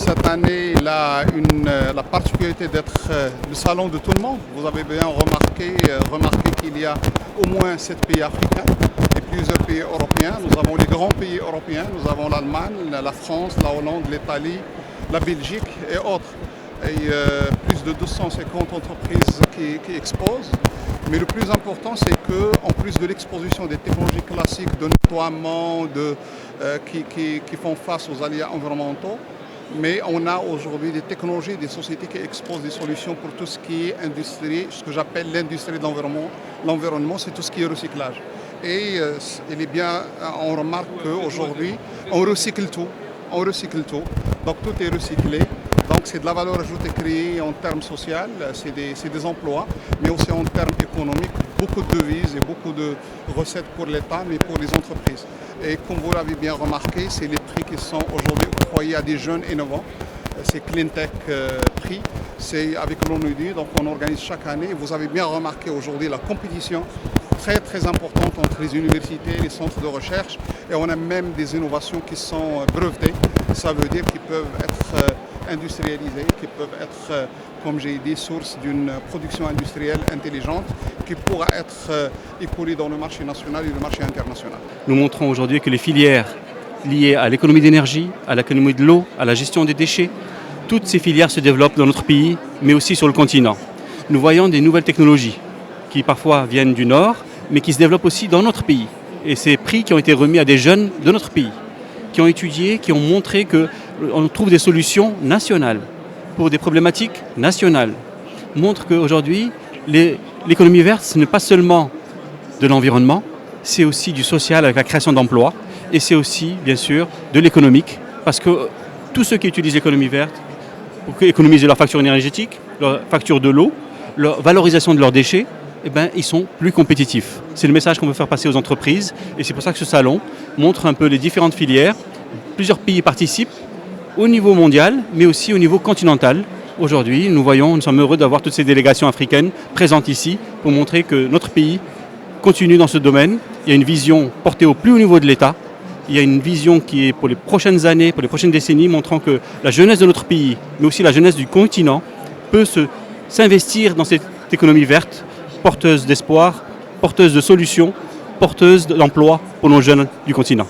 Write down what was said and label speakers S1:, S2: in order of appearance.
S1: cette année il a la particularité d'être le salon de tout le monde. Vous avez bien remarqué qu'il y a au moins 7 pays africains et plusieurs pays européens. Nous avons les grands pays européens, nous avons l'Allemagne, la France, la Hollande, l'Italie, la Belgique et autres. Et plus de 250 entreprises qui exposent. Mais le plus important, c'est qu'en plus de l'exposition des technologies classiques de nettoiement qui font face aux aléas environnementaux, mais on a aujourd'hui des technologies, des sociétés qui exposent des solutions pour tout ce qui est industrie, ce que j'appelle l'industrie de l'environnement. L'environnement, c'est tout ce qui est recyclage. Et on remarque qu'aujourd'hui, on recycle tout. Donc tout est recyclé. Donc c'est de la valeur ajoutée créée en termes sociaux, c'est des emplois, mais aussi en termes économiques, beaucoup de devises et beaucoup de recettes pour l'État, mais pour les entreprises. Et comme vous l'avez bien remarqué, c'est les prix qui sont aujourd'hui octroyés à des jeunes innovants. C'est Cleantech Prix, c'est avec l'ONUDI, donc on organise chaque année. Vous avez bien remarqué aujourd'hui la compétition très importante entre les universités et les centres de recherche. Et on a même des innovations qui sont brevetées. Ça veut dire qu'ils peuvent être industrialisés, qui peuvent être, comme j'ai dit, source d'une production industrielle intelligente qui pourra être écoulée dans le marché national et le marché international.
S2: Nous montrons aujourd'hui que les filières liées à l'économie d'énergie, à l'économie de l'eau, à la gestion des déchets, toutes ces filières se développent dans notre pays, mais aussi sur le continent. Nous voyons des nouvelles technologies qui parfois viennent du Nord, mais qui se développent aussi dans notre pays. Et ces prix qui ont été remis à des jeunes de notre pays, qui ont étudié, qui ont montré qu'on trouve des solutions nationales pour des problématiques nationales, montrent qu'aujourd'hui, l'économie verte, ce n'est pas seulement de l'environnement, c'est aussi du social avec la création d'emplois, et c'est aussi, bien sûr, de l'économique, parce que tous ceux qui utilisent l'économie verte, pour économiser leur facture énergétique, leur facture de l'eau, leur valorisation de leurs déchets, eh ben, ils sont plus compétitifs. C'est le message qu'on veut faire passer aux entreprises, et c'est pour ça que ce salon montre un peu les différentes filières. Plusieurs pays participent au niveau mondial, mais aussi au niveau continental. Aujourd'hui, nous sommes heureux d'avoir toutes ces délégations africaines présentes ici pour montrer que notre pays continue dans ce domaine. Il y a une vision portée au plus haut niveau de l'État. Il y a une vision qui est pour les prochaines années, pour les prochaines décennies, montrant que la jeunesse de notre pays, mais aussi la jeunesse du continent, peut s'investir dans cette économie verte, porteuse d'espoir, porteuse de solutions, porteuse d'emplois pour nos jeunes du continent.